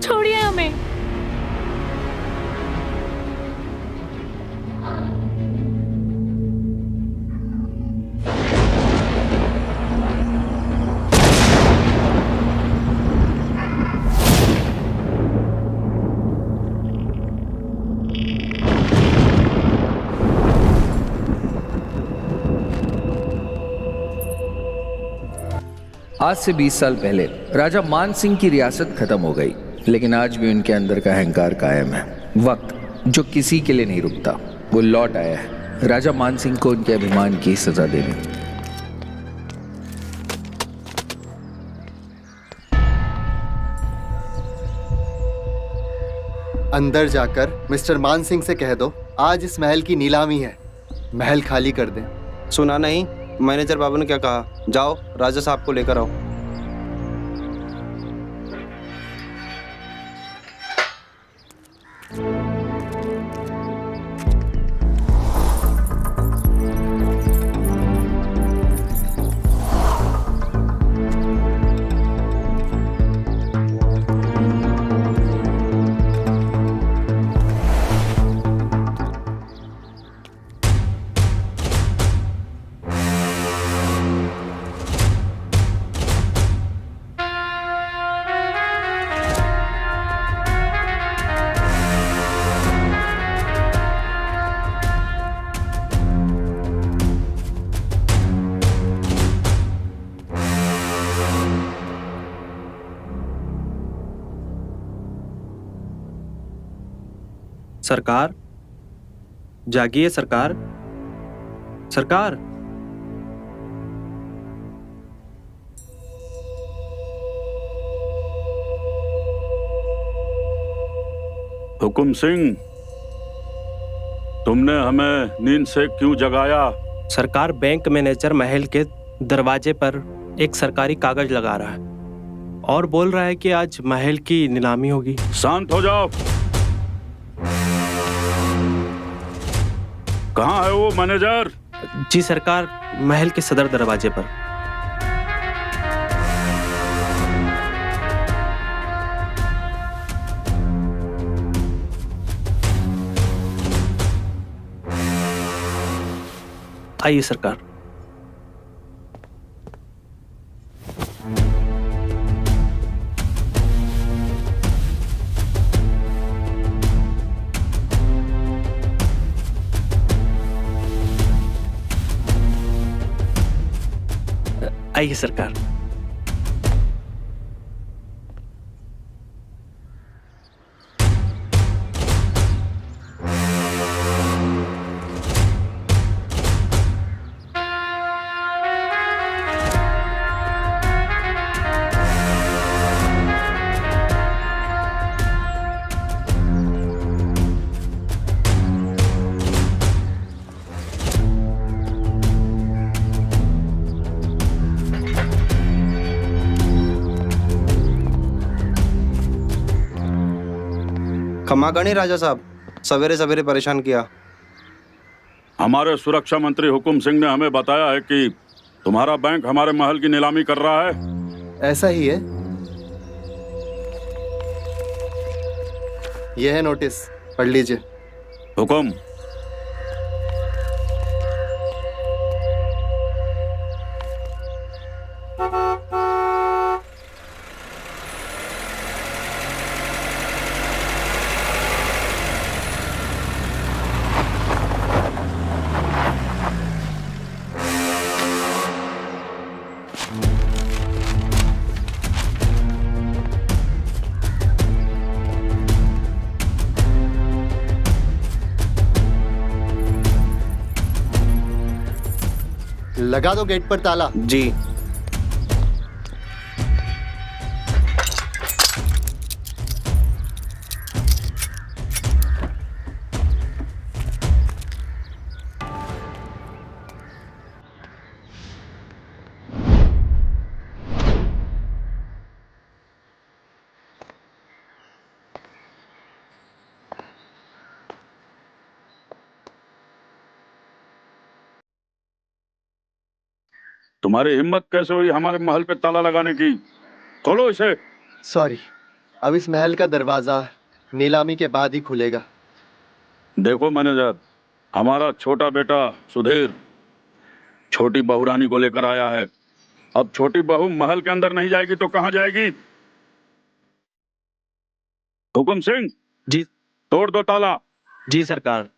छोड़िए हमें। आज से 20 साल पहले राजा मान सिंह की रियासत खत्म हो गई, लेकिन आज भी उनके अंदर का अहंकार कायम है। वक्त जो किसी के लिए नहीं रुकता, वो लौट आया है राजा मान सिंह को उनके अभिमान की सजा देने। अंदर जाकर मिस्टर मान सिंह से कह दो आज इस महल की नीलामी है, महल खाली कर दें। सुना नहीं? मैनेजर बाबू ने क्या कहा? जाओ राजा साहब को लेकर आओ। सरकार, जागिए सरकार, सरकार। हुकुम सिंह, तुमने हमें नींद से क्यों जगाया? सरकार, बैंक मैनेजर महल के दरवाजे पर एक सरकारी कागज लगा रहा है और बोल रहा है कि आज महल की नीलामी होगी। शांत हो जाओ। कहाँ है वो मैनेजर? जी सरकार, महल के सदर दरवाजे पर। आइए सरकार। आइए सरकार। क्षमा करें राजा साहब, सवेरे सवेरे परेशान किया। हमारे सुरक्षा मंत्री हुकुम सिंह ने हमें बताया है कि तुम्हारा बैंक हमारे महल की नीलामी कर रहा है। ऐसा ही है। यह है नोटिस, पढ़ लीजिए। हुकुम। लगा दो गेट पर ताला। जी। तुम्हारी हिम्मत कैसे हुई हमारे महल पे ताला लगाने की? खोलो इसे। सॉरी, अब इस महल का दरवाजा नीलामी के बाद ही खुलेगा। देखो मैनेजर, हमारा छोटा बेटा सुधीर छोटी बहुरानी को लेकर आया है। अब छोटी बहू महल के अंदर नहीं जाएगी तो कहाँ जाएगी? हुकुम सिंह। जी। तोड़ दो ताला। जी सरकार।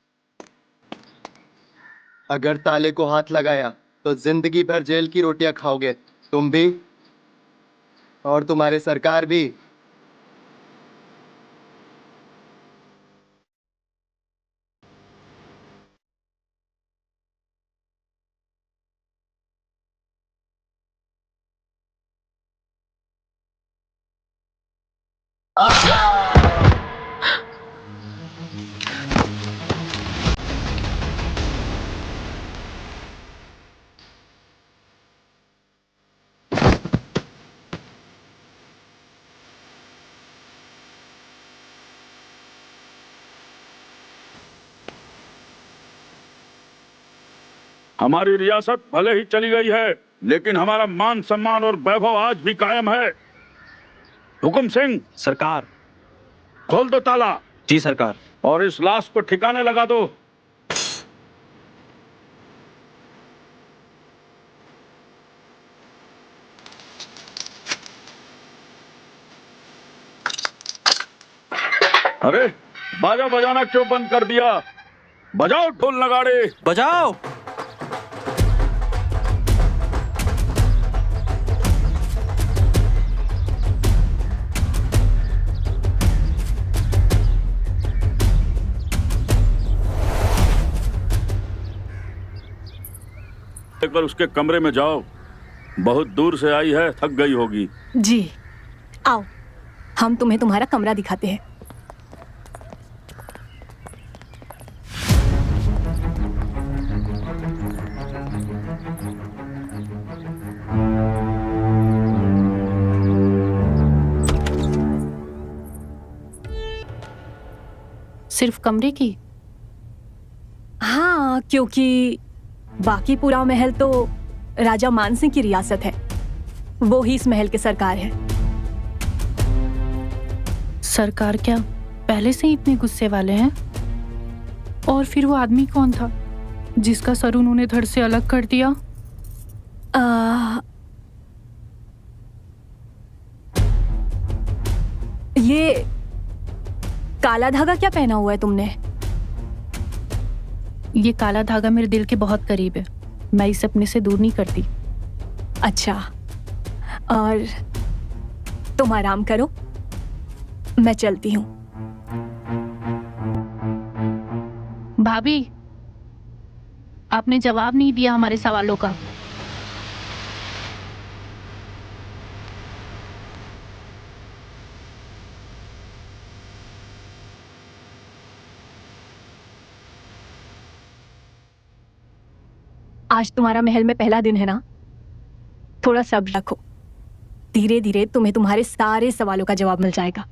अगर ताले को हाथ लगाया तो जिंदगी भर जेल की रोटियां खाओगे, तुम भी और तुम्हारे सरकार भी। हमारी रियासत भले ही चली गई है, लेकिन हमारा मान सम्मान और वैभव आज भी कायम है। हुकुम सिंह। सरकार। खोल दो ताला। जी सरकार। और इस लाश को ठिकाने लगा दो। अरे बाजा बजाना क्यों बंद कर दिया? बजाओ ढोल नगाड़े। बजाओ। एक बार उसके कमरे में जाओ, बहुत दूर से आई है, थक गई होगी। जी, आओ, हम तुम्हें तुम्हारा कमरा दिखाते हैं। सिर्फ कमरे की? हाँ, क्योंकि बाकी पूरा महल तो राजा मानसिंह की रियासत है। वो ही इस महल के सरकार है। सरकार क्या पहले से ही इतने गुस्से वाले हैं? और फिर वो आदमी कौन था जिसका सर उन्होंने धड़ से अलग कर दिया? ये काला धागा क्या पहना हुआ है तुमने? ये काला धागा मेरे दिल के बहुत करीब है। मैं इसे अपने से दूर नहीं करती। अच्छा, और तुम आराम करो, मैं चलती हूँ। भाभी, आपने जवाब नहीं दिया हमारे सवालों का। आज तुम्हारा महल में पहला दिन है ना? थोड़ा सब्र रखो, धीरे धीरे तुम्हें तुम्हारे सारे सवालों का जवाब मिल जाएगा।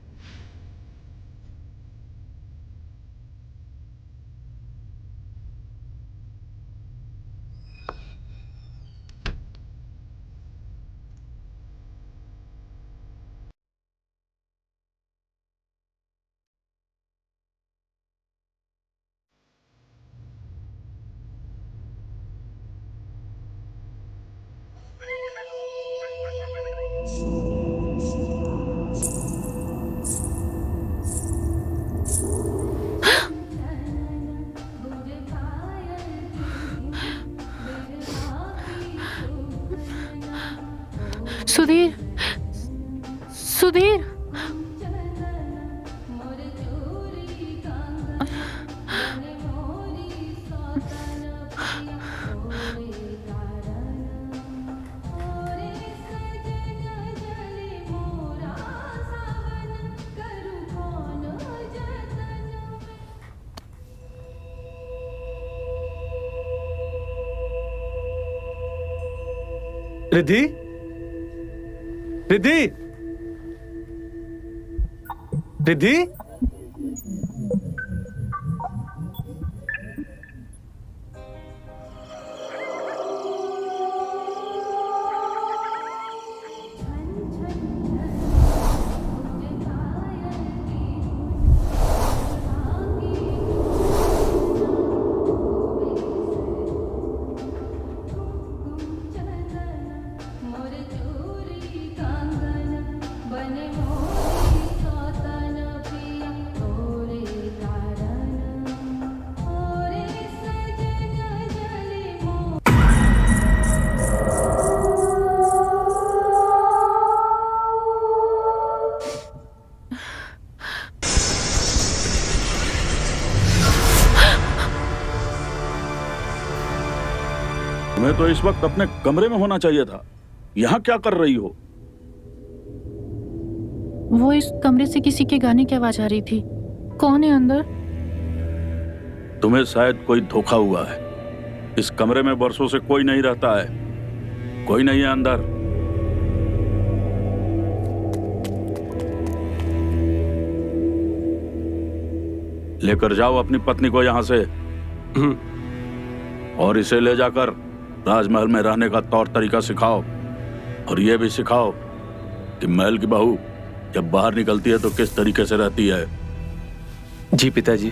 सुधीर, रिद्धि, रिद्धि, रिद्धि, तुम्हें तो इस वक्त अपने कमरे में होना चाहिए था। यहाँ क्या कर रही हो? वो इस कमरे से किसी के गाने की आवाज आ रही थी। कौन है अंदर? तुम्हें शायद कोई धोखा हुआ है। इस कमरे में बरसों से कोई नहीं रहता है। कोई नहीं है अंदर। लेकर जाओ अपनी पत्नी को यहाँ से और इसे ले जाकर राजमहल में रहने का तौर तरीका सिखाओ, और यह भी सिखाओ कि महल की बहू जब बाहर निकलती है तो किस तरीके से रहती है। जी पिताजी।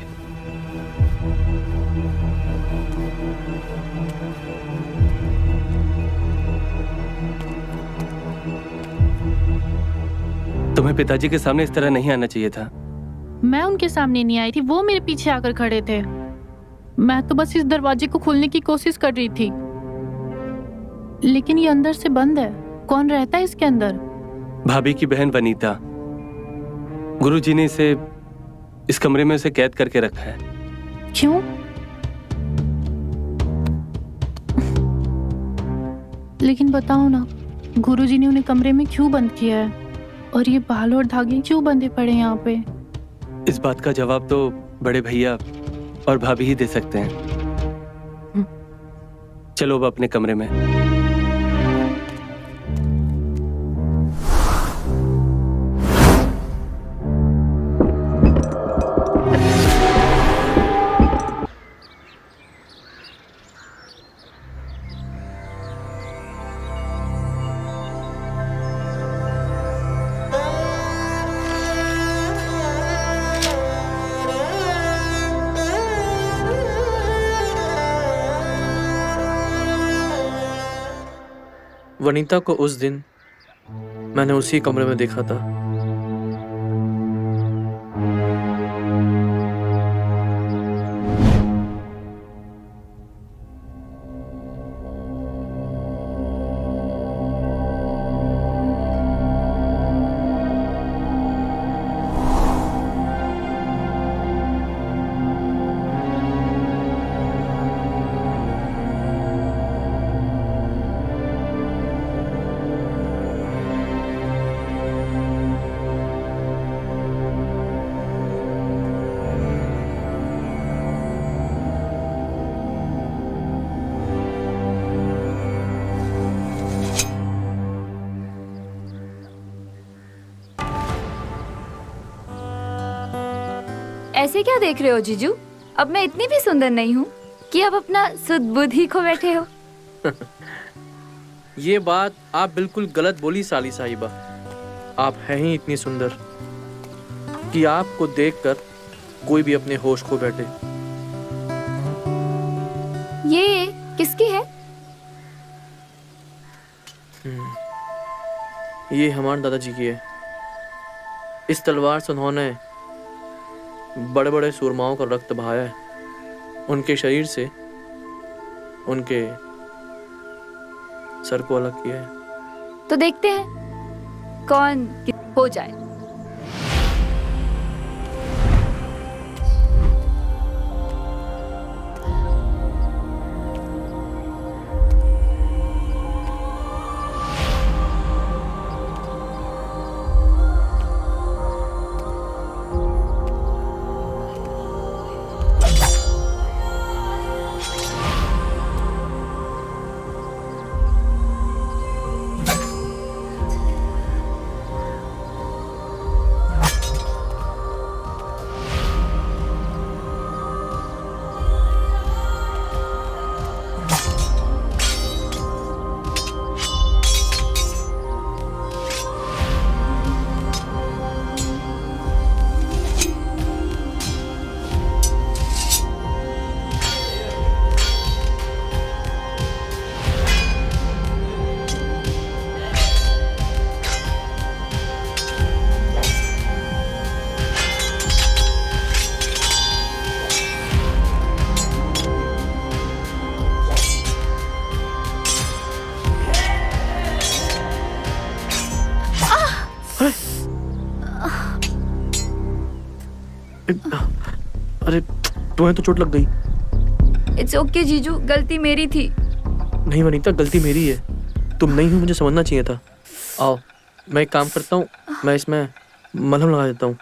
तुम्हें पिताजी के सामने इस तरह नहीं आना चाहिए था। मैं उनके सामने नहीं आई थी, वो मेरे पीछे आकर खड़े थे। मैं तो बस इस दरवाजे को खोलने की कोशिश कर रही थी, लेकिन ये अंदर से बंद है। कौन रहता है इसके अंदर? भाभी की बहन वनीता। गुरुजी ने इसे इस कमरे में उसे कैद करके रखा है। क्यों? लेकिन बताओ ना, गुरुजी ने उन्हें कमरे में क्यों बंद किया है? और ये बाल और धागे क्यों बंधे पड़े हैं यहाँ पे? इस बात का जवाब तो बड़े भैया और भाभी ही दे सकते हैं। चलो अब अपने कमरे में। वनीता को उस दिन मैंने उसी कमरे में देखा था। ऐसे क्या देख रहे हो जीजू? अब मैं इतनी भी सुंदर नहीं हूँ कि अब अपना सुध-बुध ही खो बैठे हो। ये बात आप बिल्कुल गलत बोली साली साहिबा। आप हैं ही इतनी सुंदर कि आपको देखकर कोई भी अपने होश खो बैठे। ये किसकी है? ये हमारे दादाजी की है। इस तलवार से उन्होंने बड़े बड़े सूरमाओं का रक्त बहाया है। उनके शरीर से उनके सर को अलग किया है। तो देखते हैं कौन हो जाए। अरे तुम्हें तो चोट लग गई। इट्स ओके जीजू, गलती मेरी थी। नहीं वनीता, गलती मेरी है, तुम नहीं हो, मुझे समझना चाहिए था। आओ मैं एक काम करता हूँ, मैं इसमें मलहम लगा देता हूँ।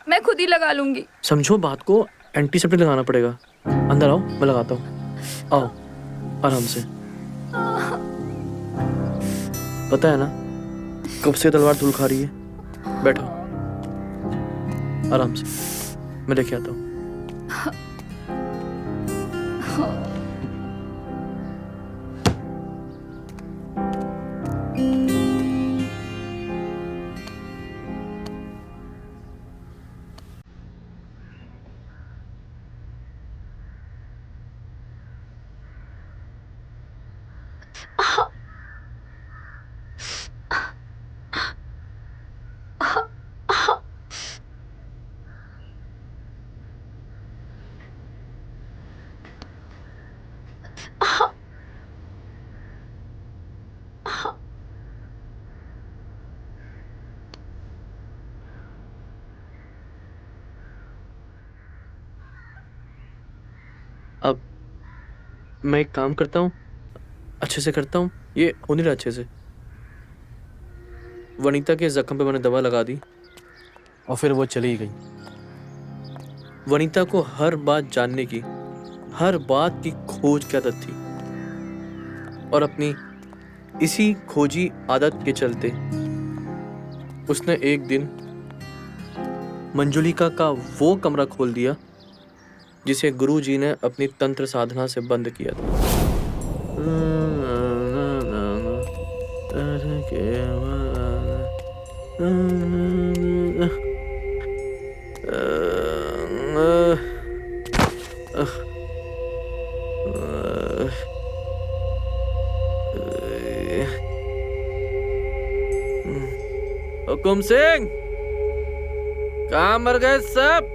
मैं खुद ही लगा लूंगी। समझो बात को, एंटीसेप्टिक लगाना पड़ेगा। अंदर आओ, मैं लगाता हूँ। आओ आराम से। पता है ना कब से तलवार धूल खा रही है। बैठो आराम से, मैं लेके आता हूँ। अब मैं एक काम करता हूँ, अच्छे से करता हूँ। ये हो नहीं रहा अच्छे से। वनीता के जख्म पे मैंने दवा लगा दी और फिर वो चली गई। वनीता को हर बात जानने की, हर बात की खोज की आदत थी और अपनी इसी खोजी आदत के चलते उसने एक दिन मंजुलिका का वो कमरा खोल दिया जिसे गुरुजी ने अपनी तंत्र साधना से बंद किया था। हुकुम सिंह, कहाँ मर गए सब?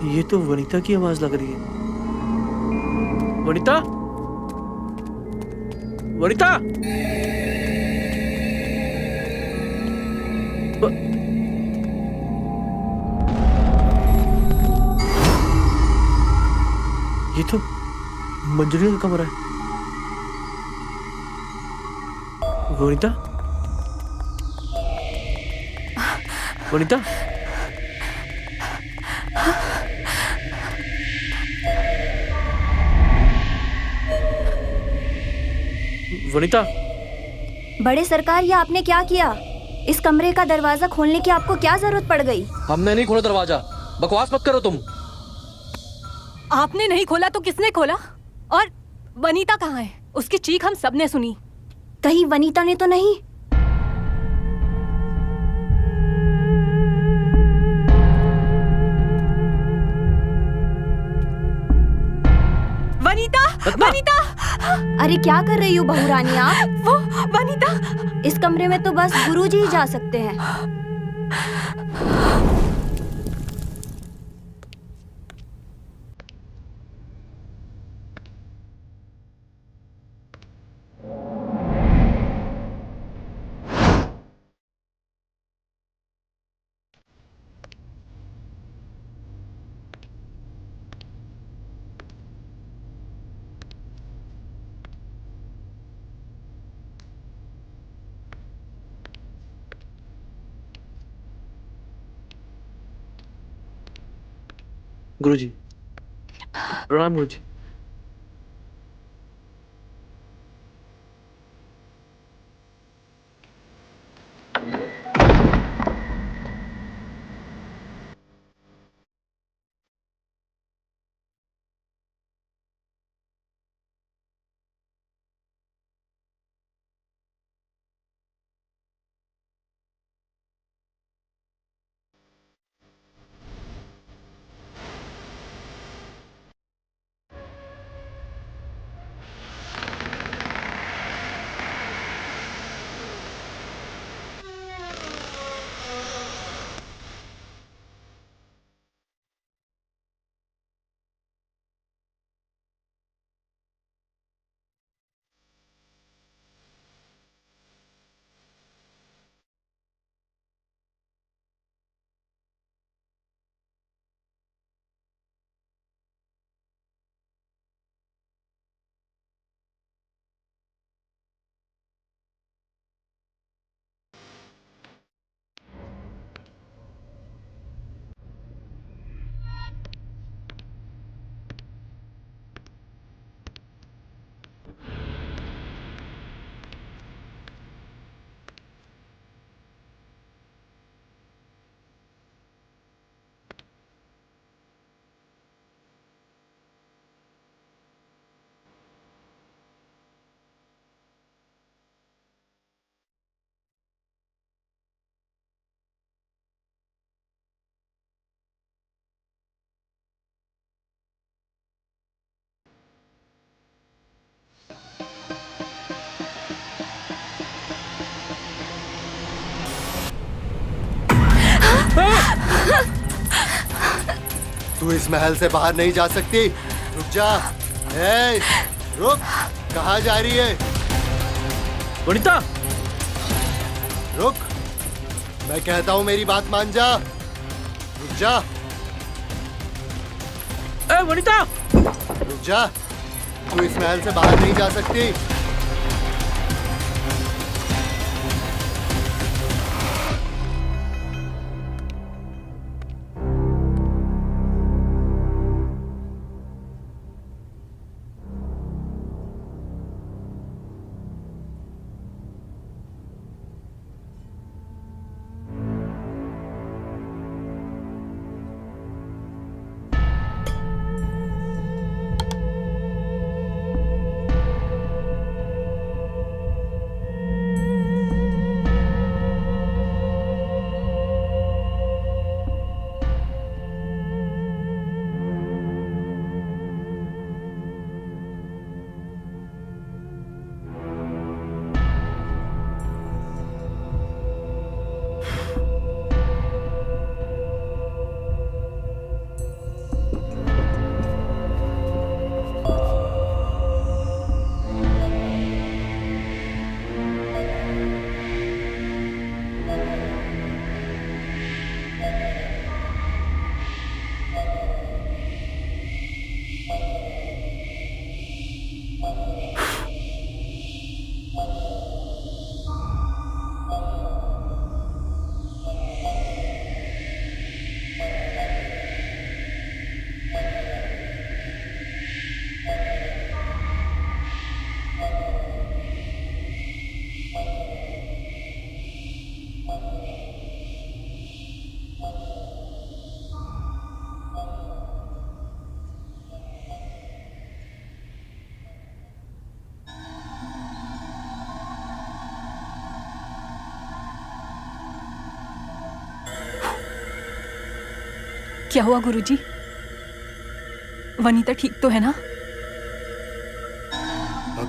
ये तो वनीता की आवाज लग रही है। वनीता, वनीता, ये तो मंजुली का कमरा है। वनीता, वनीता, वनीता। बड़े सरकार, ये आपने क्या किया? इस कमरे का दरवाजा खोलने की आपको क्या जरूरत पड़ गई? हमने नहीं खोला दरवाजा, बकवास मत करो तुम। आपने नहीं खोला तो किसने खोला? और वनीता कहाँ है? उसकी चीख हम सबने सुनी। कहीं वनीता ने तो नहीं? वनीता, वनीता! अरे क्या कर रही हो बहू रानी आप? वो वनीता, इस कमरे में तो बस गुरुजी ही जा सकते हैं। गुरुजी, प्रणाम गुरुजी। तू इस महल से बाहर नहीं जा सकती। रुक जा। ए, रुक। कहाँ जा रही है? वनिता, रुक। मैं कहता हूँ मेरी बात मान जा। रुक जा। ए वनिता, रुक जा। तू इस महल से बाहर नहीं जा सकती। क्या हुआ गुरुजी? वनीता ठीक तो है ना?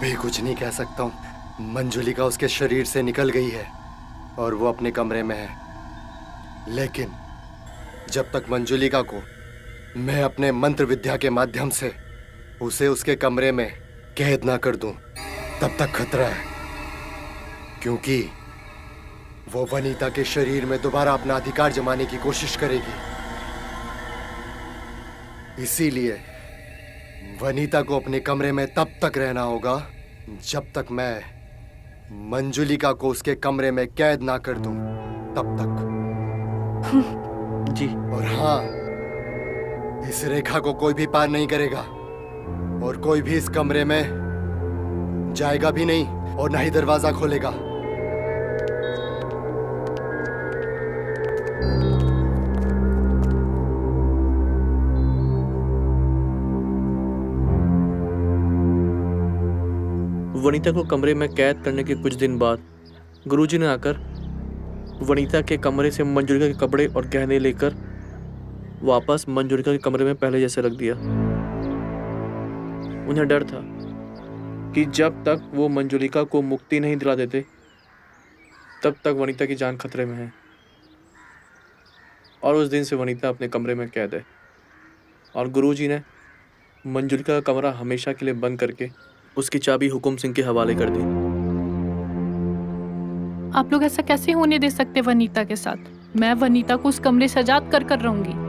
अभी कुछ नहीं कह सकता हूँ। मंजुलिका उसके शरीर से निकल गई है और वो अपने कमरे में है, लेकिन जब तक मंजुलिका को मैं अपने मंत्र विद्या के माध्यम से उसे उसके कमरे में कैद ना कर दूं, तब तक खतरा है, क्योंकि वो वनीता के शरीर में दोबारा अपना अधिकार जमाने की कोशिश करेगी। इसीलिए वनीता को अपने कमरे में तब तक रहना होगा जब तक मैं मंजुलिका को उसके कमरे में कैद ना कर दूं, तब तक। जी। और हाँ, इस रेखा को कोई भी पार नहीं करेगा और कोई भी इस कमरे में जाएगा भी नहीं और ना ही दरवाजा खोलेगा। वनीता को कमरे में कैद करने के कुछ दिन बाद गुरुजी ने आकर वनीता के कमरे से मंजुलिका के कपड़े और गहने लेकर वापस मंजुलिका के कमरे में पहले जैसे रख दिया। उन्हें डर था कि जब तक वो मंजुलिका को मुक्ति नहीं दिला देते तब तक वनीता की जान खतरे में है। और उस दिन से वनीता अपने कमरे में कैद है और गुरुजी ने मंजुलिका का कमरा हमेशा के लिए बंद करके उसकी चाबी हुकुम सिंह के हवाले कर दी। आप लोग ऐसा कैसे होने दे सकते वनीता के साथ? मैं वनीता को उस कमरे से आजाद कर रहूंगी।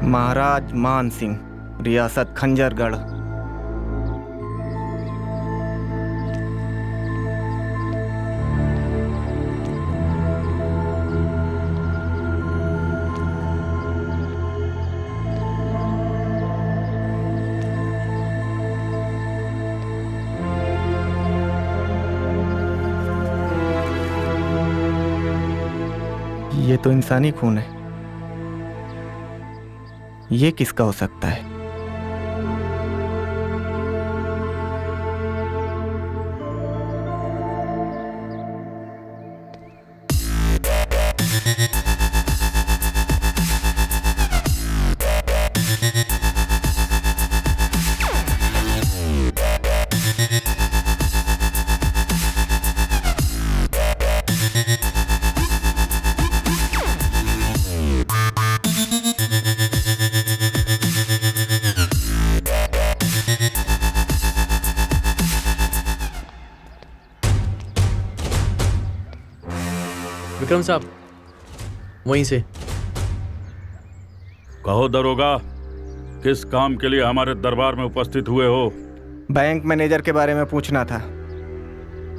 महाराज मान सिंह, रियासत खंजरगढ़। ये तो इंसानी खून है, ये किसका हो सकता है? विक्रम साहब, वहीं से। कहो दरोगा, किस काम के लिए हमारे दरबार में उपस्थित हुए हो? बैंक मैनेजर के बारे में पूछना था।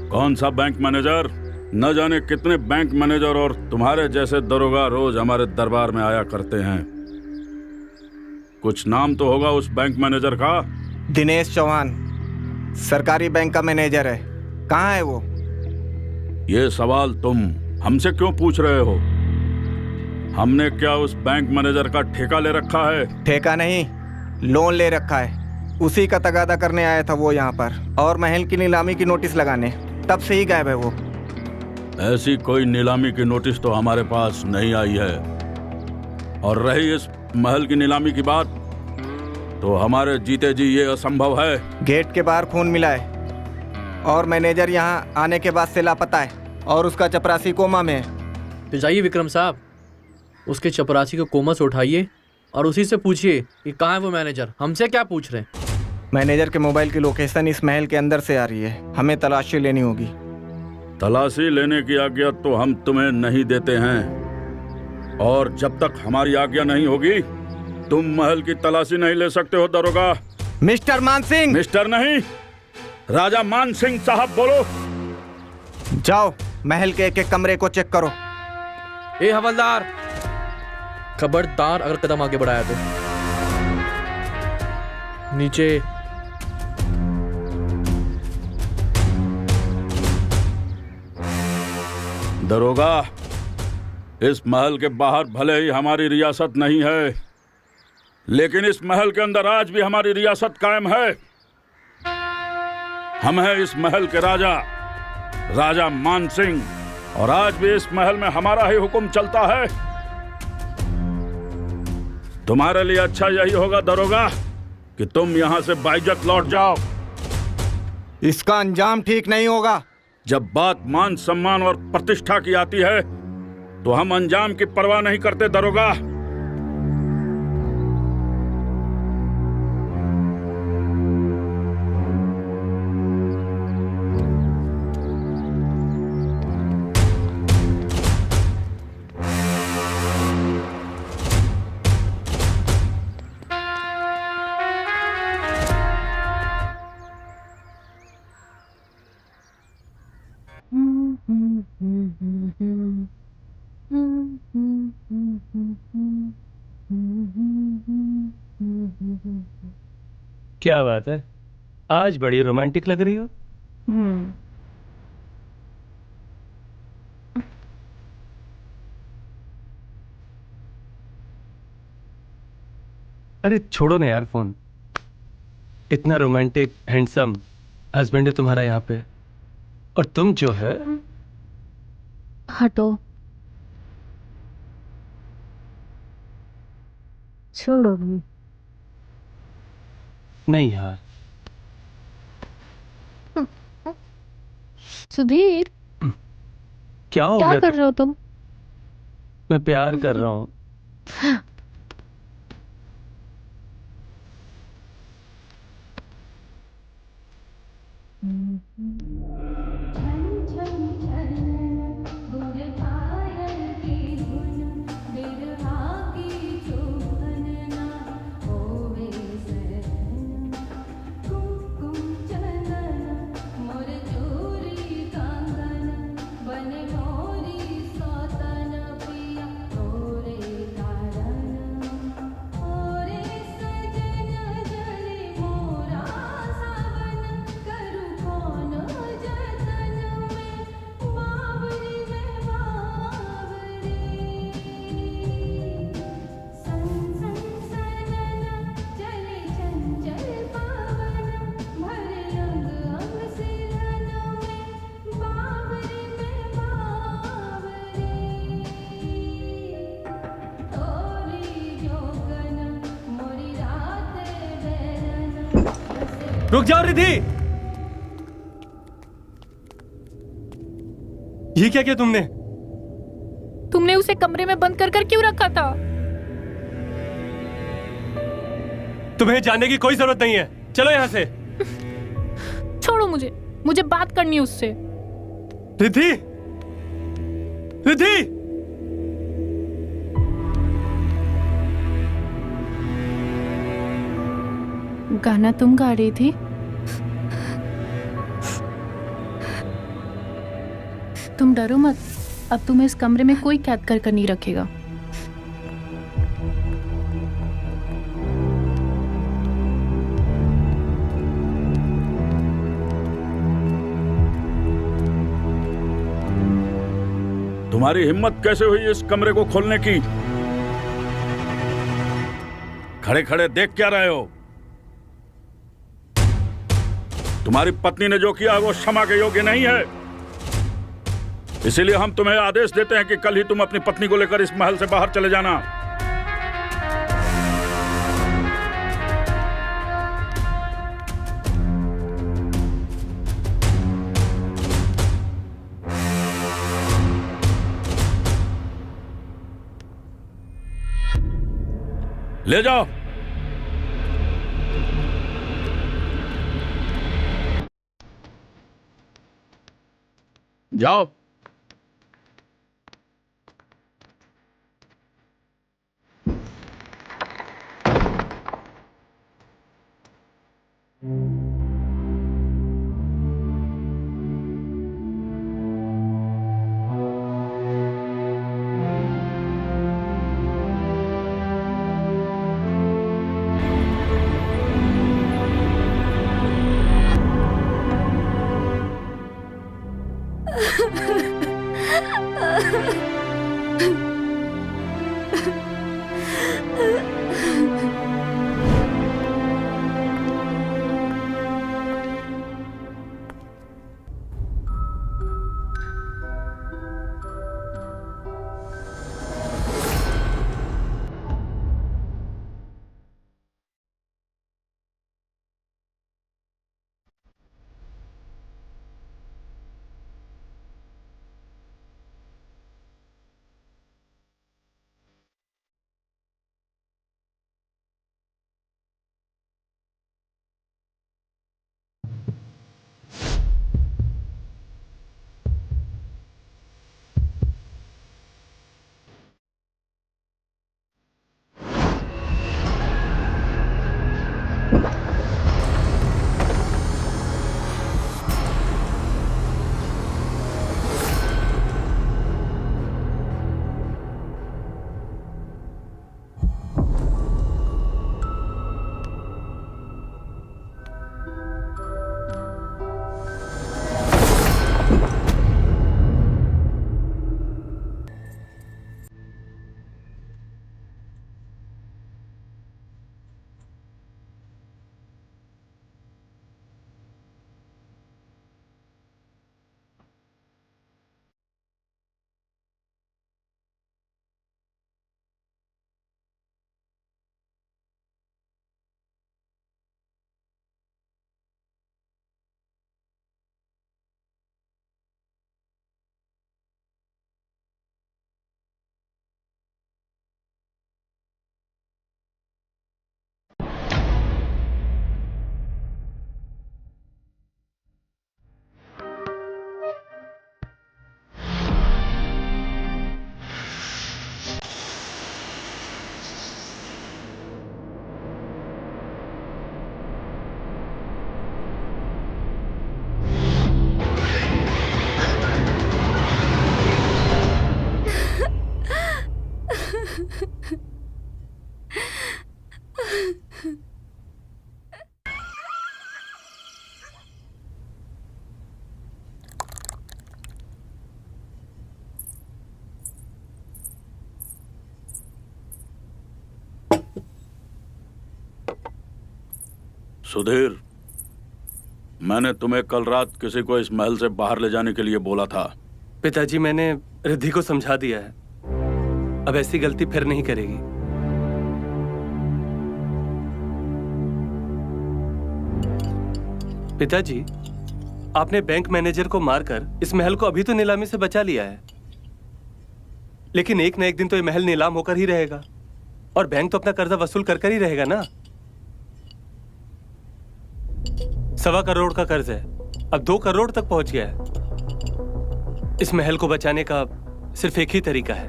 कौन सा बैंक मैनेजर? न जाने कितने बैंक मैनेजर और तुम्हारे जैसे दरोगा रोज हमारे दरबार में आया करते हैं। कुछ नाम तो होगा उस बैंक मैनेजर का? दिनेश चौहान, सरकारी बैंक का मैनेजर है। कहाँ है वो? ये सवाल तुम हमसे क्यों पूछ रहे हो? हमने क्या उस बैंक मैनेजर का ठेका ले रखा है? ठेका नहीं, लोन ले रखा है। उसी का तगादा करने आया था वो यहाँ पर, और महल की नीलामी की नोटिस लगाने। तब से ही गायब है वो। ऐसी कोई नीलामी की नोटिस तो हमारे पास नहीं आई है। और रही इस महल की नीलामी की बात, तो हमारे जीते जी ये असंभव है। गेट के बाहर खून मिला है और मैनेजर यहाँ आने के बाद से लापता है, और उसका चपरासी कोमा में है। तो जाइए विक्रम साहब, उसके चपरासी को कोमा से उठाइए और उसी से पूछिए कि कहाँ है वो मैनेजर। हमसे क्या पूछ रहे हैं? मैनेजर के मोबाइल की लोकेशन इस महल के अंदर से आ रही है। हमें तलाशी लेनी होगी। तलाशी लेने की आज्ञा तो हम तुम्हें नहीं देते हैं, और जब तक हमारी आज्ञा नहीं होगी तुम महल की तलाशी नहीं ले सकते हो दरोगा। मिस्टर मान सिंह। मिस्टर नहीं, राजा मान सिंह साहब बोलो। जाओ, महल के एक एक कमरे को चेक करो। ए हवलदार, खबरदार अगर कदम आगे बढ़ाया तो। नीचे। दरोगा, इस महल के बाहर भले ही हमारी रियासत नहीं है, लेकिन इस महल के अंदर आज भी हमारी रियासत कायम है। हम हैं इस महल के राजा, राजा मान सिंह, और आज भी इस महल में हमारा ही हुक्म चलता है। तुम्हारे लिए अच्छा यही होगा दरोगा कि तुम यहां से बाइज्जत लौट जाओ। इसका अंजाम ठीक नहीं होगा। जब बात मान सम्मान और प्रतिष्ठा की आती है तो हम अंजाम की परवाह नहीं करते दरोगा। क्या बात है, आज बड़ी रोमांटिक लग रही हो। अरे छोड़ो ना यार फोन। इतना रोमांटिक हैंडसम हस्बैंड है तुम्हारा यहाँ पे, और तुम जो है। हटो, छोड़ो। नहीं यार। सुधीर, क्या हो क्या गया? कर रहे हो तुम? मैं प्यार कर रहा हूँ। रुक जाओ रिधि। ये क्या किया तुमने? तुमने उसे कमरे में बंद कर कर क्यों रखा था? तुम्हें जाने की कोई जरूरत नहीं है, चलो यहां से। छोड़ो मुझे, मुझे बात करनी है उससे। रिधि, रिधि। गाना तुम गा रही थी? तुम डरो मत, अब तुम्हें इस कमरे में कोई कैद कर नहीं रखेगा। तुम्हारी हिम्मत कैसे हुई इस कमरे को खोलने की? खड़े खड़े देख क्या रहे हो? तुम्हारी पत्नी ने जो किया वो क्षमा के योग्य नहीं है। इसीलिए हम तुम्हें आदेश देते हैं कि कल ही तुम अपनी पत्नी को लेकर इस महल से बाहर चले जाना। ले जाओ। जाओ। सुधीर, मैंने तुम्हें कल रात किसी को इस महल से बाहर ले जाने के लिए बोला था। पिताजी, मैंने रिद्धि को समझा दिया है, अब ऐसी गलती फिर नहीं करेगी। पिताजी, आपने बैंक मैनेजर को मारकर इस महल को अभी तो नीलामी से बचा लिया है, लेकिन एक न एक दिन तो ये महल नीलाम होकर ही रहेगा और बैंक तो अपना कर्जा वसूल कर ही रहेगा ना। 1.25 करोड़ का कर्ज है, अब 2 करोड़ तक पहुंच गया है। इस महल को बचाने का सिर्फ एक ही तरीका है,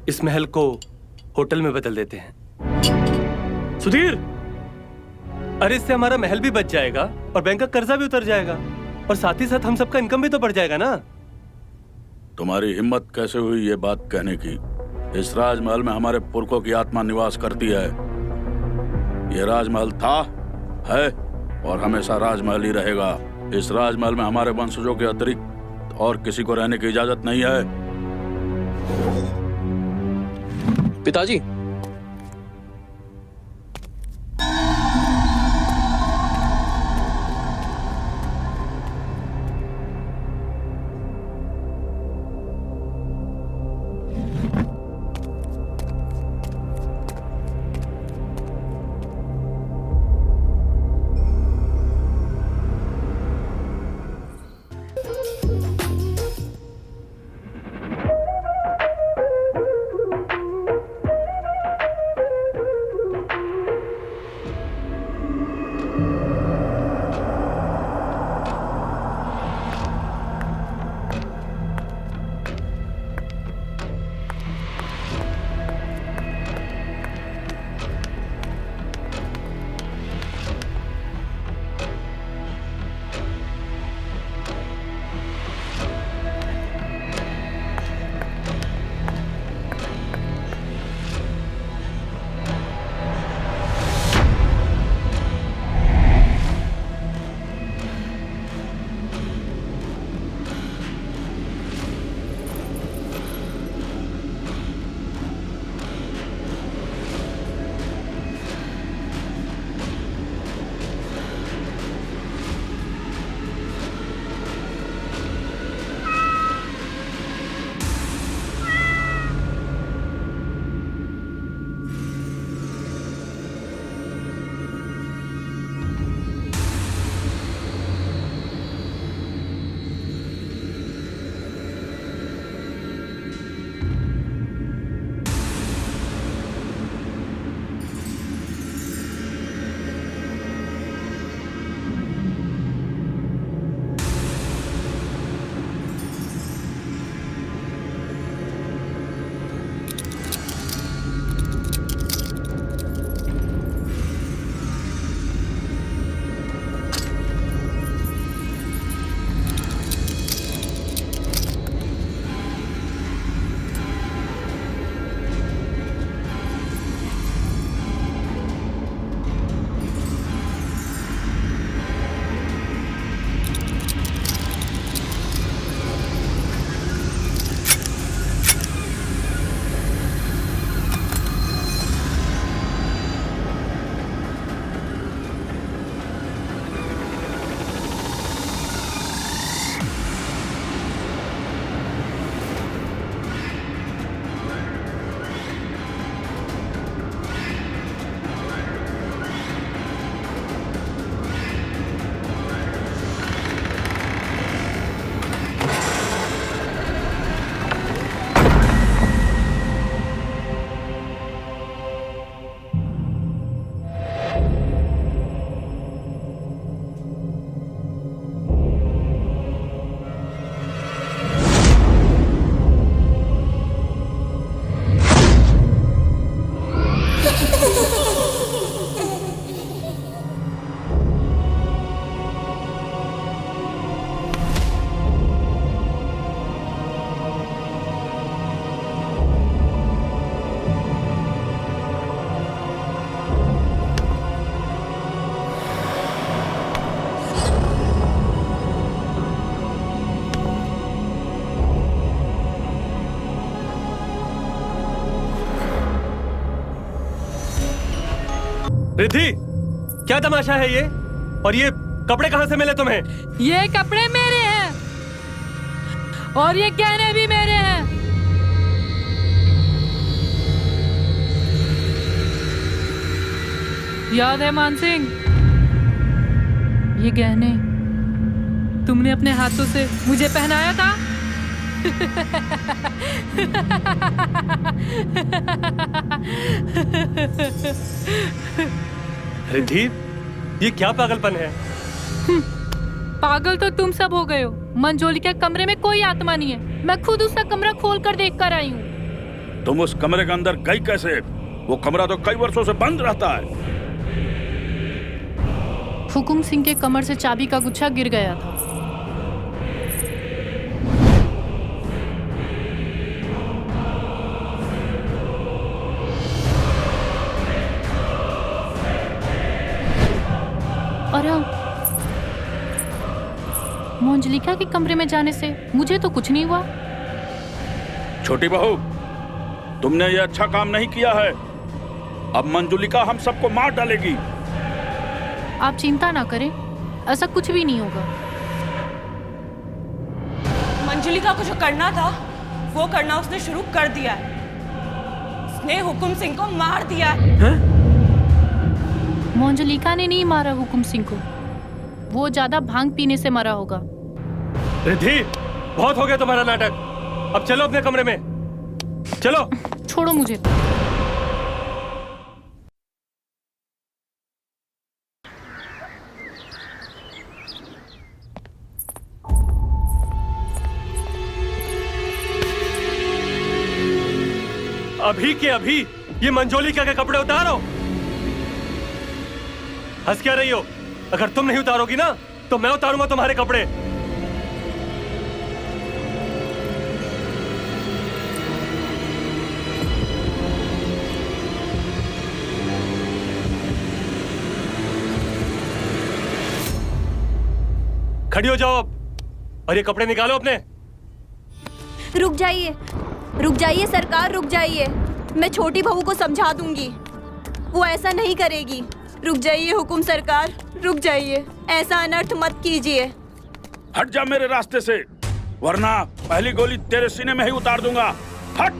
इस महल को होटल में बदल देते हैं। सुधीर, अरे इससे हमारा महल भी बच जाएगा और बैंक का कर्जा भी उतर जाएगा और साथ ही साथ हम सबका इनकम भी तो बढ़ जाएगा ना। तुम्हारी हिम्मत कैसे हुई ये बात कहने की? इस राजमहल में हमारे पुरखों की आत्मा निवास करती है। ये राजमहल था, है और हमेशा राजमहल ही रहेगा। इस राजमहल में हमारे वंशजों के अतिरिक्त और किसी को रहने की इजाजत नहीं है। पिताजी, रिद्धि, क्या तमाशा है ये? और ये कपड़े कहाँ से मिले तुम्हें? ये कपड़े मेरे हैं और ये गहने भी मेरे हैं। याद है मानसिंह, ये गहने तुमने अपने हाथों से मुझे पहनाया था। रिद्धि, ये क्या पागलपन है? पागल तो तुम सब हो गए हो। मंजोली के कमरे में कोई आत्मा नहीं है। मैं खुद उसका कमरा खोल कर देख कर आई हूँ। तुम उस कमरे के अंदर गई कैसे? वो कमरा तो कई वर्षों से बंद रहता है। हुकुम सिंह के कमर से चाबी का गुच्छा गिर गया था। और मंजलिका के कमरे में जाने से मुझे तो कुछ नहीं हुआ। छोटी बहू, तुमने ये अच्छा काम नहीं किया है। अब मंजुलिका हम सबको मार डालेगी। आप चिंता ना करें, ऐसा कुछ भी नहीं होगा। मंजुलिका को जो करना था वो करना उसने शुरू कर दिया है। उसने हुकुम सिंह को मार दिया है। मंजुलिका ने नहीं मारा हुकुम सिंह को, वो ज्यादा भांग पीने से मरा होगा। रिद्धि, बहुत हो गया तुम्हारा नाटक। अब चलो अपने कमरे में, चलो। छोड़ो मुझे। अभी के अभी ये मंजोलिका के कपड़े उतारो। हंस क्या रही हो? अगर तुम नहीं उतारोगी ना तो मैं उतारूंगा तुम्हारे कपड़े। खड़ी हो जाओ अब और ये कपड़े निकालो अपने। रुक जाइए सरकार, रुक जाइए। मैं छोटी बहू को समझा दूंगी, वो ऐसा नहीं करेगी। रुक जाइए हुकुम सरकार, रुक जाइए। ऐसा अनर्थ मत कीजिए। हट जा मेरे रास्ते से, वरना पहली गोली तेरे सीने में ही उतार दूंगा। हट।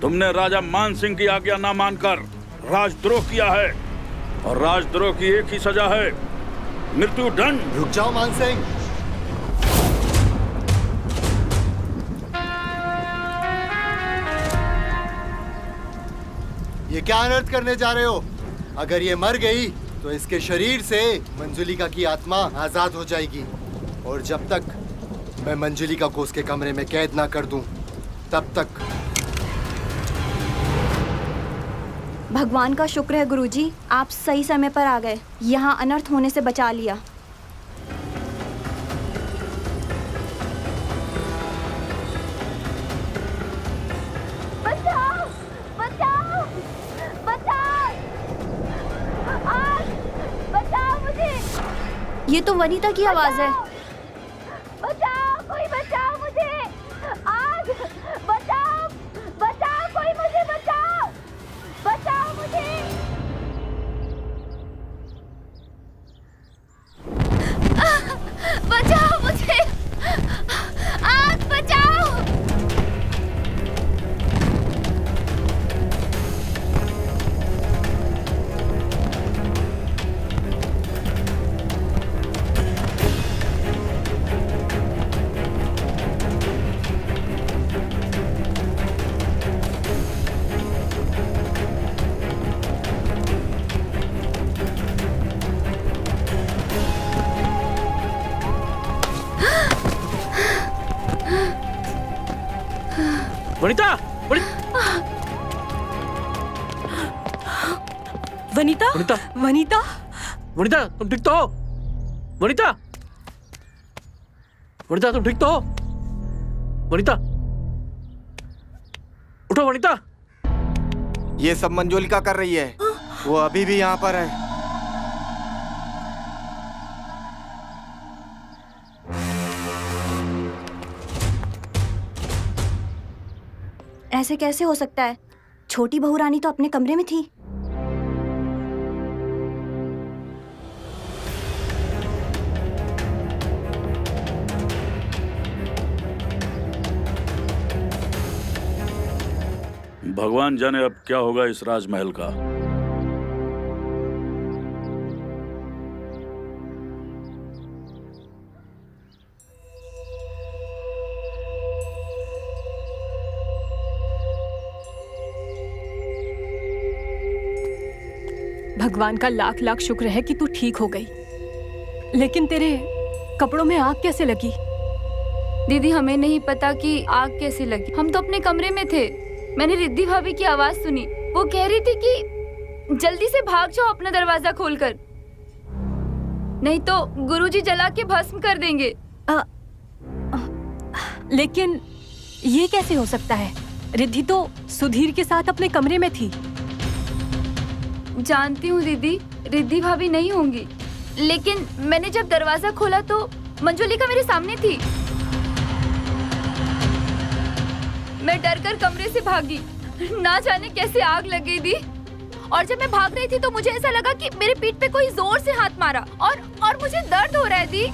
तुमने राजा मान सिंह की आज्ञा ना मानकर राजद्रोह किया है और राजद्रोह की एक ही सजा है, मृत्यु दंड। रुक जाओ मान सिंह। ये क्या अनर्थ करने जा रहे हो? अगर ये मर गई तो इसके शरीर से मंजुलिका की आत्मा आजाद हो जाएगी, और जब तक मैं मंजुलिका को उसके कमरे में कैद ना कर दूं, तब तक। भगवान का शुक्र है गुरुजी, आप सही समय पर आ गए। यहाँ अनर्थ होने से बचा लिया। बचाओ, बचाओ, बचाओ, आग, बचाओ मुझे। ये तो वनीता की आवाज है। बचाओ, कोई बचाओ मुझे। आग, बचाओ, बचाओ, कोई मुझे बचाओ, बचाओ मुझे। बचाओ मुझे, आग बचाओ। वनिता, वनिता, वनिता, वनिता, वनिता, तुम ठीक तो हो? वनिता, वनिता, तुम ठीक तो हो? वनिता, उठो वनिता, ये सब मंजुलिका कर रही है। वो अभी भी यहाँ पर है। ऐसे कैसे हो सकता है? छोटी बहू रानी तो अपने कमरे में थी। भगवान जाने अब क्या होगा इस राजमहल का। भगवान का लाख लाख शुक्र है कि तू ठीक हो गई। लेकिन तेरे कपड़ों में आग कैसे लगी? दीदी हमें नहीं पता कि आग कैसे लगी। हम तो अपने कमरे में थे। मैंने रिद्धि भाभी की आवाज सुनी। वो कह रही थी कि जल्दी से भाग जाओ अपना दरवाजा खोलकर, नहीं तो गुरुजी जला के भस्म कर देंगे। लेकिन ये कैसे हो सकता है? रिद्धि तो सुधीर के साथ अपने कमरे में थी। जानती हूँ दीदी, रिद्धि भाभी नहीं होंगी, लेकिन मैंने जब दरवाजा खोला तो मंजुलिका मेरे सामने थी। मैं डरकर कमरे से भागी। ना जाने कैसे आग लग गई थी। और जब मैं भाग रही थी तो मुझे ऐसा लगा कि मेरे पीठ पे कोई जोर से हाथ मारा और मुझे दर्द हो रहा है दी।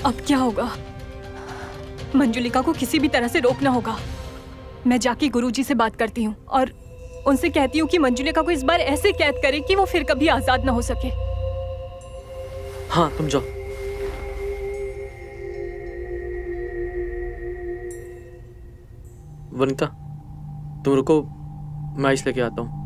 अब क्या होगा? मंजुलिका को किसी भी तरह से रोकना होगा। मैं जाके गुरुजी से बात करती हूँ और उनसे कहती हूँ कि मंजुलिका को इस बार ऐसे कैद करे कि वो फिर कभी आजाद ना हो सके। हाँ तुम जाओ। वनिता तुम रुको, मैं आइस लेके आता हूँ।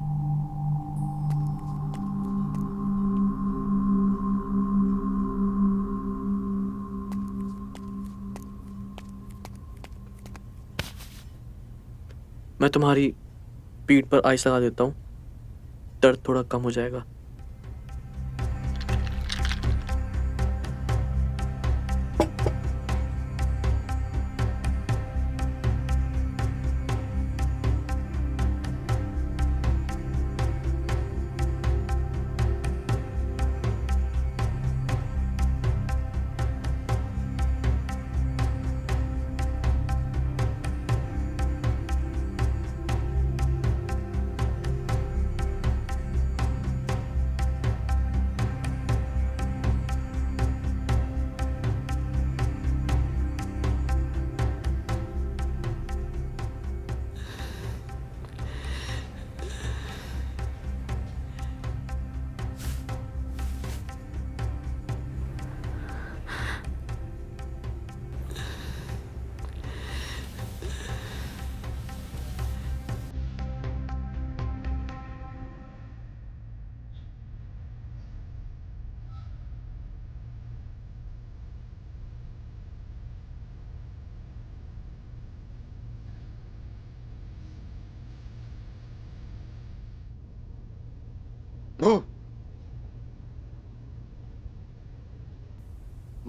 मैं तुम्हारी पीठ पर आइस लगा देता हूँ, दर्द थोड़ा कम हो जाएगा।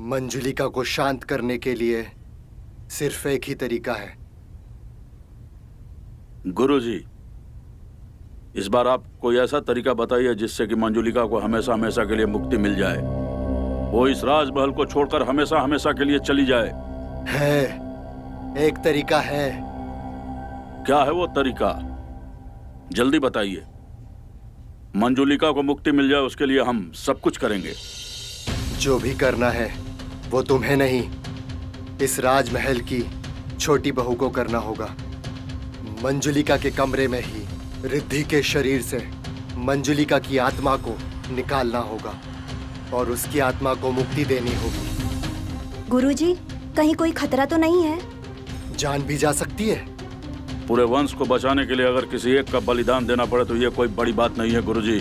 मंजुलिका को शांत करने के लिए सिर्फ एक ही तरीका है। गुरुजी, इस बार आप कोई ऐसा तरीका बताइए जिससे कि मंजुलिका को हमेशा हमेशा के लिए मुक्ति मिल जाए, वो इस राजमहल को छोड़कर हमेशा हमेशा के लिए चली जाए। है, एक तरीका है। क्या है वो तरीका? जल्दी बताइए। मंजुलिका को मुक्ति मिल जाए उसके लिए हम सब कुछ करेंगे। जो भी करना है वो तुम्हें नहीं, इस राजमहल की छोटी बहू को करना होगा। मंजुलिका के कमरे में ही रिद्धि के शरीर से मंजुलिका की आत्मा को निकालना होगा और उसकी आत्मा को मुक्ति देनी होगी। गुरुजी, कहीं कोई खतरा तो नहीं है? जान भी जा सकती है। पूरे वंश को बचाने के लिए अगर किसी एक का बलिदान देना पड़े तो ये कोई बड़ी बात नहीं है गुरुजी।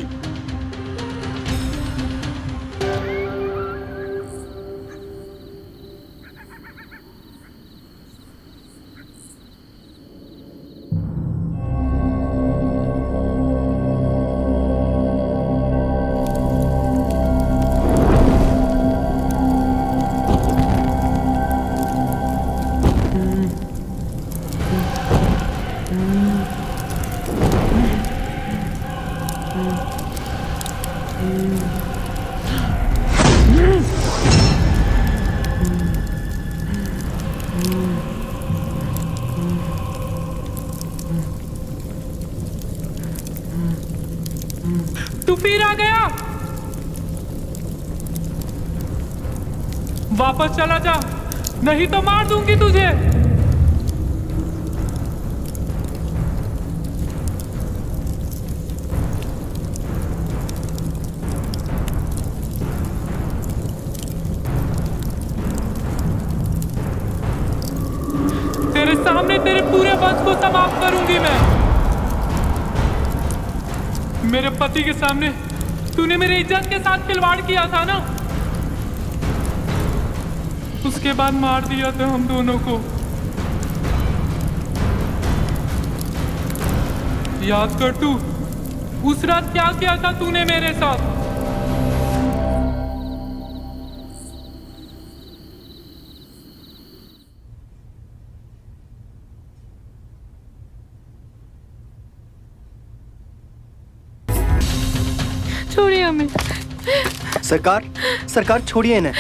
तू फिर आ गया। वापस चला जा, नहीं तो मार दूंगी तुझे। तेरे सामने तेरे पूरे वंश को समाप्त करूंगी मैं। मेरे पति के सामने तूने मेरी इज्जत के साथ खिलवाड़ किया था ना, उसके बाद मार दिया था हम दोनों को। याद कर तू उस रात क्या किया था तूने मेरे साथ। छोड़िए हमें। सरकार छोड़िए इन्हें,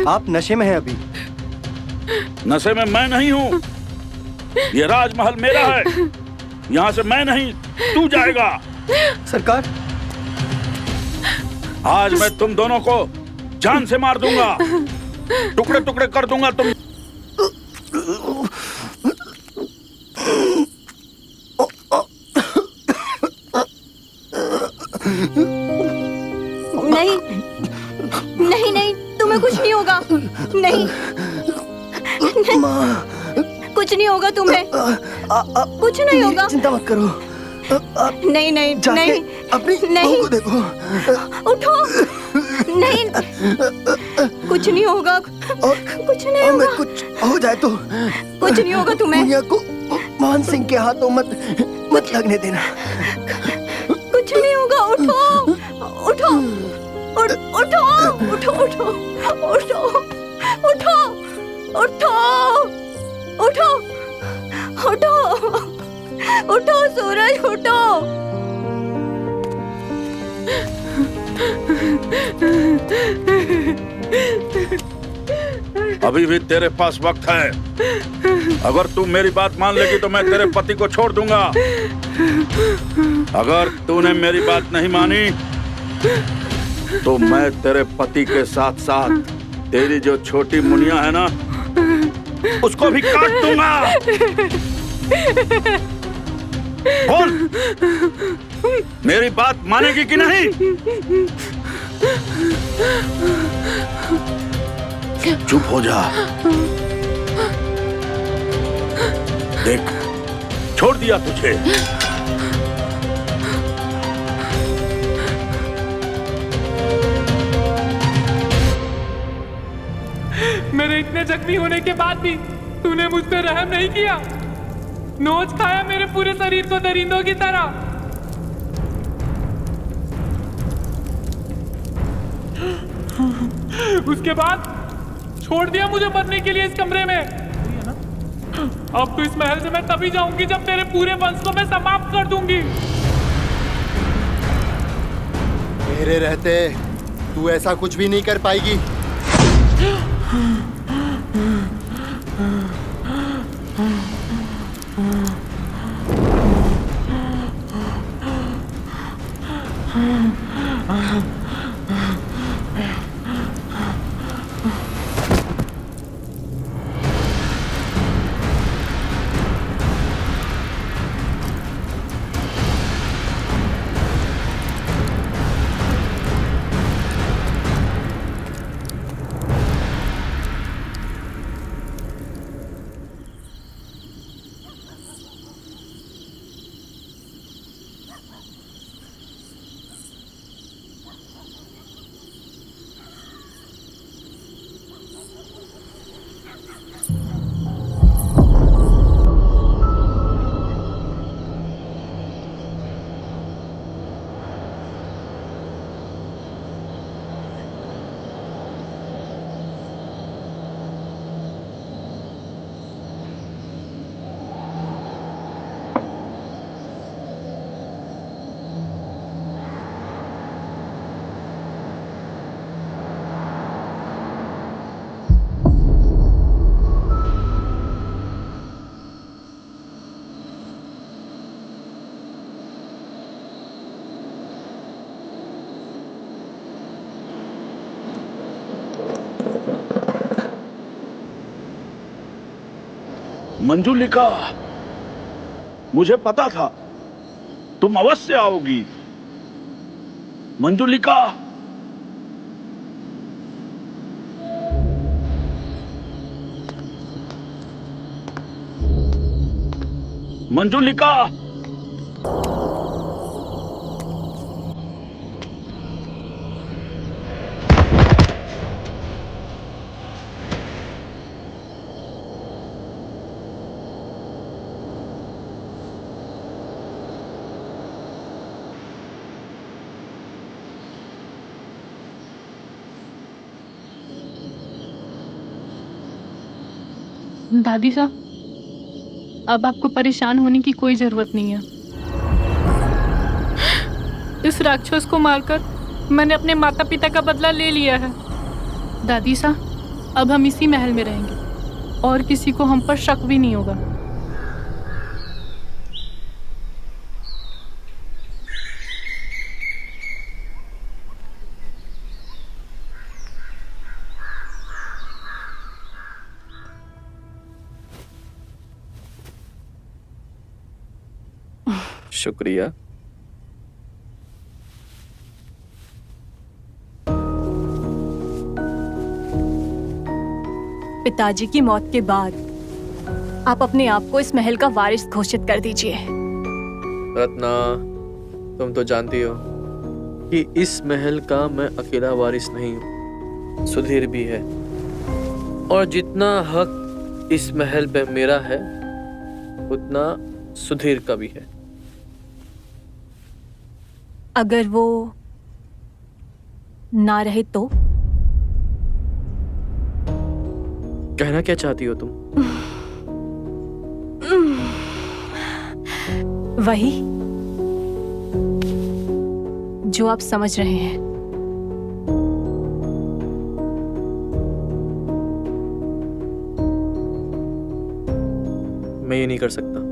आप नशे में हैं अभी। नशे में मैं नहीं हूँ, ये राजमहल मेरा है, यहाँ से मैं नहीं तू जाएगा। सरकार, आज मैं तुम दोनों को जान से मार दूंगा, टुकड़े टुकड़े कर दूंगा तुम। नहीं नहीं नहीं, तुम्हें कुछ नहीं होगा। नहीं, कुछ नहीं होगा तुम्हें, कुछ नहीं होगा। चिंता मत करो। नहीं नहीं नहीं, अपनी नहीं को देखो। उठो। नहीं, कुछ नहीं होगा, कुछ नहीं होगा। कुछ हो जाए तो कुछ नहीं होगा तुम्हें। दुनिया को मान सिंह के हाथों मत लगने देना। कुछ नहीं होगा। उठो उठो उठो उठो उठो उठो उठो उठो उठो उठो उठो सूरज उठो। अभी भी तेरे पास वक्त है, अगर तू मेरी बात मान लेगी तो मैं तेरे पति को छोड़ दूंगा। अगर तूने मेरी बात नहीं मानी तो मैं तेरे पति के साथ साथ तेरी जो छोटी मुनिया है ना, उसको भी काट दूंगा। बोल, मेरी बात मानेगी कि नहीं? चुप हो जा। देख, छोड़ दिया तुझे। मेरे इतने जख्मी होने के बाद भी तूने मुझ पे रहम नहीं किया, नोच खाया मेरे पूरे शरीर को दरिंदों की तरह। उसके बाद छोड़ दिया मुझे मरने के लिए इस कमरे में। अब तो इस महल से मैं तभी जाऊंगी जब तेरे पूरे वंश को मैं समाप्त कर दूंगी। मेरे रहते तू ऐसा कुछ भी नहीं कर पाएगी। मंजुलिका, मुझे पता था तुम अवश्य आओगी। मंजुलिका, मंजुलिका, दादी साहब, अब आपको परेशान होने की कोई जरूरत नहीं है। इस राक्षस को मारकर मैंने अपने माता पिता का बदला ले लिया है। दादी साहब, अब हम इसी महल में रहेंगे और किसी को हम पर शक भी नहीं होगा। शुक्रिया। पिताजी की मौत के बाद आप अपने आप को इस महल का वारिस घोषित कर दीजिए। रत्ना, तुम तो जानती हो कि इस महल का मैं अकेला वारिस नहीं हूँ, सुधीर भी है। और जितना हक इस महल पे मेरा है उतना सुधीर का भी है। अगर वो ना रहे तो? कहना क्या चाहती हो तुम? वही जो आप समझ रहे हैं। मैं ये नहीं कर सकता।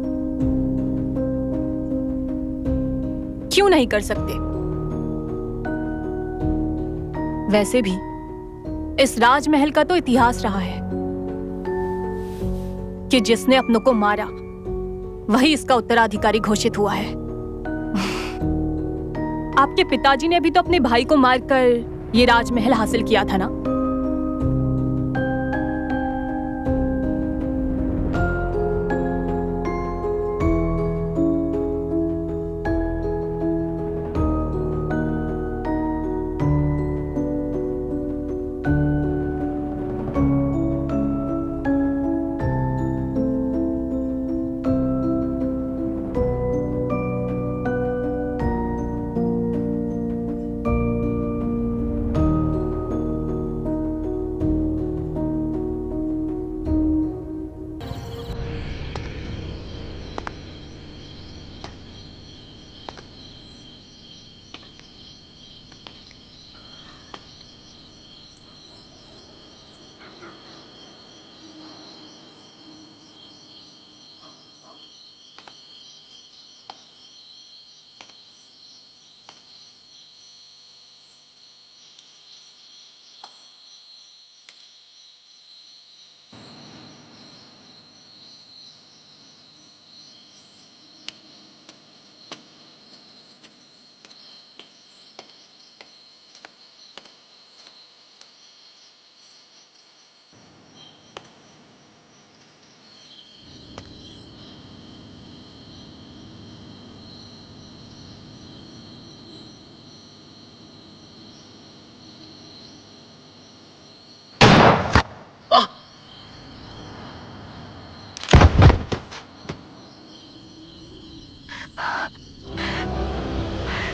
क्यों नहीं कर सकते? वैसे भी इस राजमहल का तो इतिहास रहा है कि जिसने अपनों को मारा वही इसका उत्तराधिकारी घोषित हुआ है। आपके पिताजी ने भी तो अपने भाई को मारकर ये राजमहल हासिल किया था ना?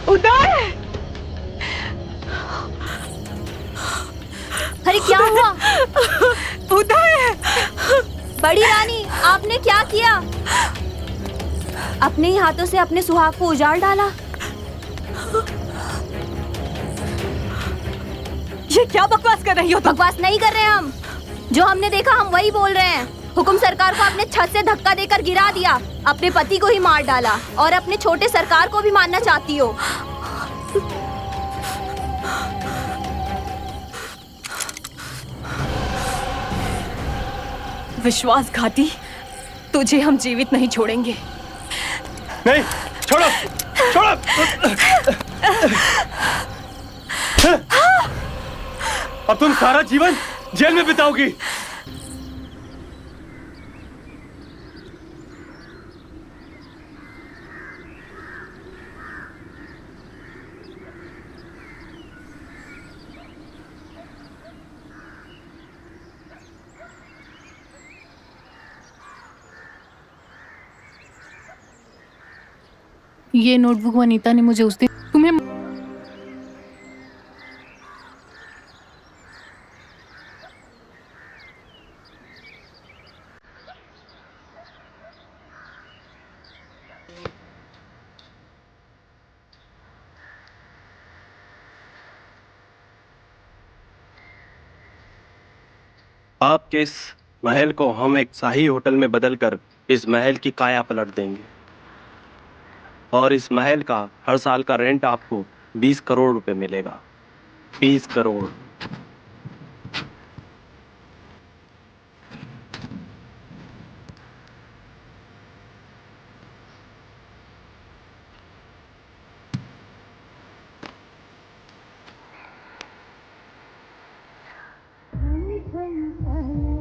उदय! अरे क्या हुआ? उदय! बड़ी रानी, आपने क्या किया? अपने ही हाथों से अपने सुहाग को उजाड़ डाला। ये क्या बकवास कर रही हो तुम? बकवास नहीं कर रहे हम। जो हमने देखा हम वही बोल रहे हैं। हुकुम सरकार को आपने छत से धक्का देकर गिरा दिया, अपने पति को ही मार डाला और अपने छोटे सरकार को भी मारना चाहती हो। विश्वासघाती, तुझे हम जीवित नहीं छोड़ेंगे। नहीं, छोड़ो, छोड़ो। अब तुम सारा जीवन जेल में बिताओगी। ये नोटबुक वनीता ने मुझे उस दिन तुम्हें आपके इस महल को हम एक शाही होटल में बदलकर इस महल की काया पलट देंगे और इस महल का हर साल का रेंट आपको 20 करोड़ रुपए मिलेगा। 20 करोड़। Thank you.